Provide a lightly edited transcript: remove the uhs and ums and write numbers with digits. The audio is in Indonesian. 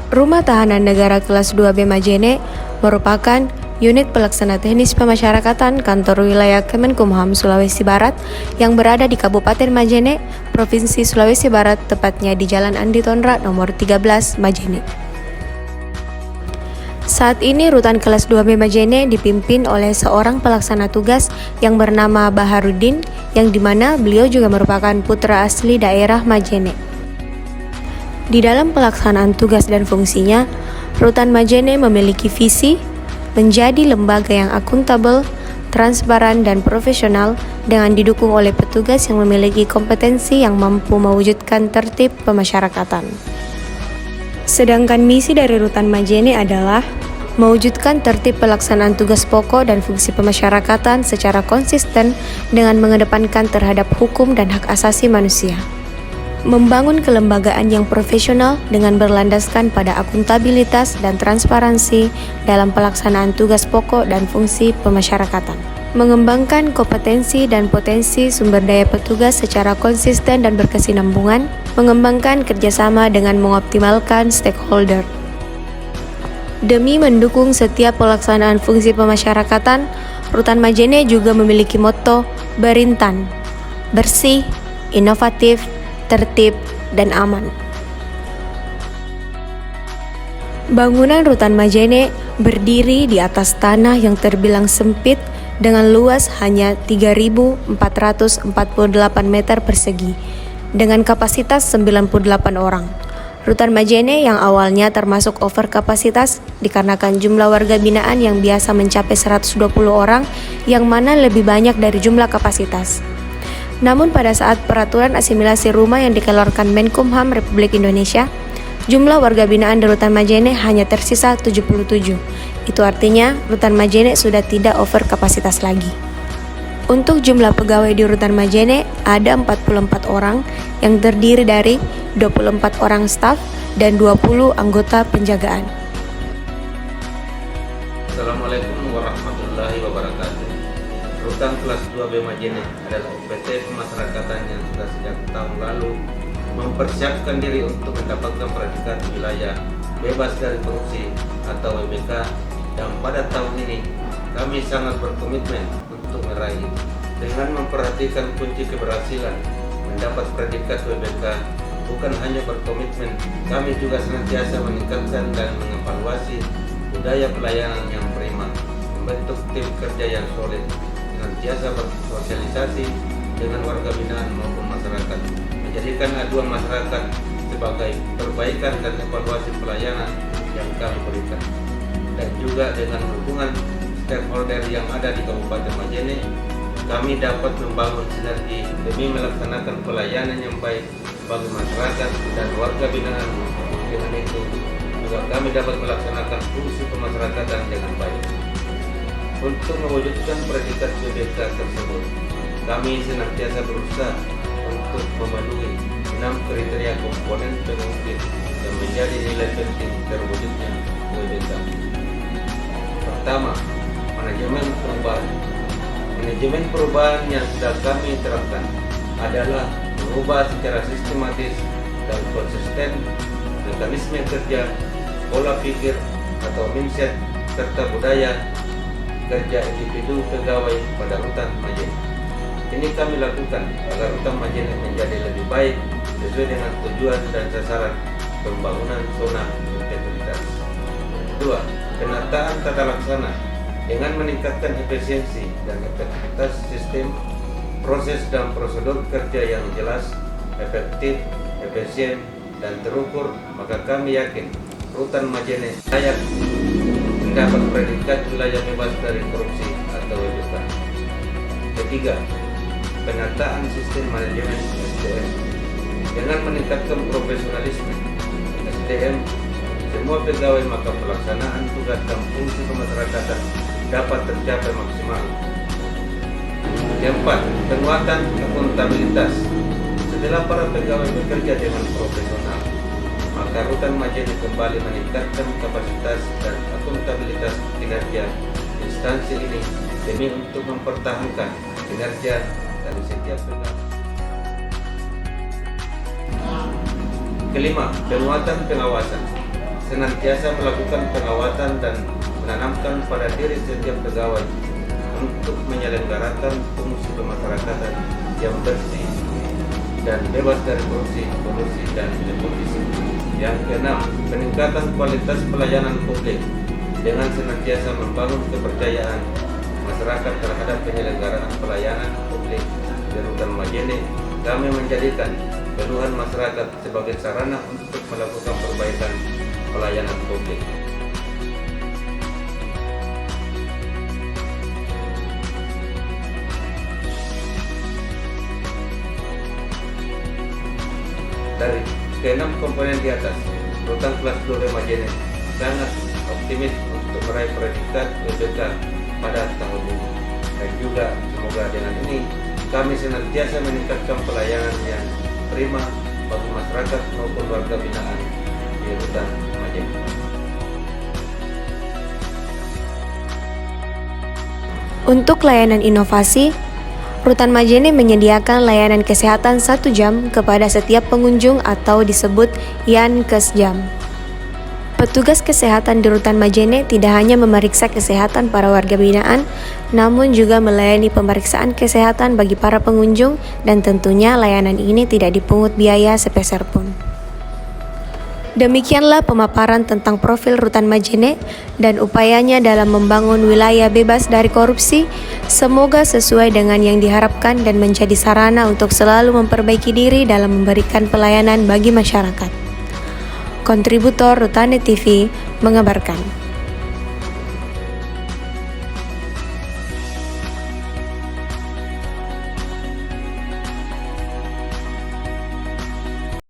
Rumah Tahanan Negara Kelas 2B Majene merupakan unit pelaksana teknis pemasyarakatan kantor wilayah Kemenkumham Sulawesi Barat yang berada di Kabupaten Majene, Provinsi Sulawesi Barat, tepatnya di Jalan Andi Tonra nomor 13 Majene. Saat ini rutan kelas 2B Majene dipimpin oleh seorang pelaksana tugas yang bernama Baharudin, yang dimana beliau juga merupakan putra asli daerah Majene. Di dalam pelaksanaan tugas dan fungsinya, Rutan Majene memiliki visi menjadi lembaga yang akuntabel, transparan, dan profesional dengan didukung oleh petugas yang memiliki kompetensi yang mampu mewujudkan tertib pemasyarakatan. Sedangkan misi dari Rutan Majene adalah mewujudkan tertib pelaksanaan tugas pokok dan fungsi pemasyarakatan secara konsisten dengan mengedepankan terhadap hukum dan hak asasi manusia. Membangun kelembagaan yang profesional dengan berlandaskan pada akuntabilitas dan transparansi dalam pelaksanaan tugas pokok dan fungsi pemasyarakatan. Mengembangkan kompetensi dan potensi sumber daya petugas secara konsisten dan berkesinambungan, mengembangkan kerjasama dengan mengoptimalkan stakeholder. Demi mendukung setiap pelaksanaan fungsi pemasyarakatan, Rutan Majene juga memiliki motto Berintan, bersih, inovatif, tertib, dan aman. Bangunan Rutan Majene berdiri di atas tanah yang terbilang sempit dengan luas hanya 3.448 meter persegi dengan kapasitas 98 orang. Rutan Majene yang awalnya termasuk over kapasitas dikarenakan jumlah warga binaan yang biasa mencapai 120 orang yang mana lebih banyak dari jumlah kapasitas. Namun pada saat peraturan asimilasi rumah yang dikeluarkan Menkumham Republik Indonesia, jumlah warga binaan di Rutan Majene hanya tersisa 77. Itu artinya Rutan Majene sudah tidak over kapasitas lagi. Untuk jumlah pegawai di Rutan Majene ada 44 orang yang terdiri dari 24 orang staf dan 20 anggota penjagaan. Assalamualaikum warahmatullahi wabarakatuh. Rutan kelas 2B Majene adalah UPT pemasyarakatan yang sudah sejak tahun lalu mempersiapkan diri untuk mendapatkan predikat wilayah bebas dari korupsi atau WBK, dan pada tahun ini kami sangat berkomitmen untuk meraih dengan memperhatikan kunci keberhasilan mendapat predikat WBK. Bukan hanya berkomitmen, kami juga senantiasa meningkatkan dan mengevaluasi budaya pelayanan yang prima, membentuk tim kerja yang solid, senantiasa bersosialisasi dengan warga binaan maupun masyarakat, menjadikan aduan masyarakat sebagai perbaikan dan evaluasi pelayanan yang kami berikan, dan juga dengan hubungan stakeholder yang ada di Kabupaten Majene, kami dapat membangun sinergi demi melaksanakan pelayanan yang baik bagi masyarakat dan warga binaan. Dengan itu juga kami dapat melaksanakan fungsi pemasyarakatan dengan baik. Untuk mewujudkan predikat WBK tersebut, kami senantiasa berusaha untuk memenuhi 6 kriteria komponen pengungkit yang menjadi nilai penting terwujudnya WBK. Pertama, manajemen perubahan. Manajemen perubahan yang sudah kami terapkan adalah mengubah secara sistematis dan konsisten mekanisme kerja, pola pikir atau mindset, serta budaya kerja individu pegawai pada Rutan Majene. Ini kami lakukan agar Rutan Majene menjadi lebih baik sesuai dengan tujuan dan sasaran pembangunan zona integritas. Kedua, penataan tata laksana dengan meningkatkan efisiensi dan efektivitas sistem, proses dan prosedur kerja yang jelas, efektif, efisien, dan terukur, maka kami yakin Rutan Majene layak mendapat predikat wilayah bebas dari korupsi atau WBK. Ketiga, penataan sistem manajemen SDM dengan meningkatkan profesionalisme SDM semua pegawai, maka pelaksanaan tugas dan fungsi pemasyarakatan dapat tercapai maksimal. Keempat, penguatan akuntabilitas. Setelah para pegawai bekerja dengan profesional, maka Rutan Majene kembali meningkatkan kapasitas dan akuntabilitas kinerja instansi ini demi untuk mempertahankan kinerja dari setiap pegawai. Kelima, penguatan pengawasan. senantiasa melakukan pengawasan dan menanamkan pada diri setiap pegawai untuk menyelenggarakan fungsi pemasyarakatan yang bersih dan bebas dari korupsi, kolusi, dan nepotisme. Yang keenam, peningkatan kualitas pelayanan publik dengan senantiasa membangun kepercayaan masyarakat terhadap penyelenggaraan pelayanan publik di Rutan Majene. Kami menjadikan keluhan masyarakat sebagai sarana untuk melakukan perbaikan pelayanan publik. Dari keenam komponen di atas, Rutan kelas 2 B Majene sangat optimis untuk meraih predikat UTBK pada tahun ini. Dan juga semoga dengan ini kami senantiasa meningkatkan pelayanan yang prima bagi masyarakat maupun warga binaan di Rutan Majene. Untuk layanan inovasi, Rutan Majene menyediakan layanan kesehatan 1 jam kepada setiap pengunjung atau disebut Yankes Jam. Petugas kesehatan di Rutan Majene tidak hanya memeriksa kesehatan para warga binaan, namun juga melayani pemeriksaan kesehatan bagi para pengunjung, dan tentunya layanan ini tidak dipungut biaya sepeser pun. Demikianlah pemaparan tentang profil Rutan Majene dan upayanya dalam membangun wilayah bebas dari korupsi. Semoga sesuai dengan yang diharapkan dan menjadi sarana untuk selalu memperbaiki diri dalam memberikan pelayanan bagi masyarakat. Kontributor Rutane TV mengabarkan.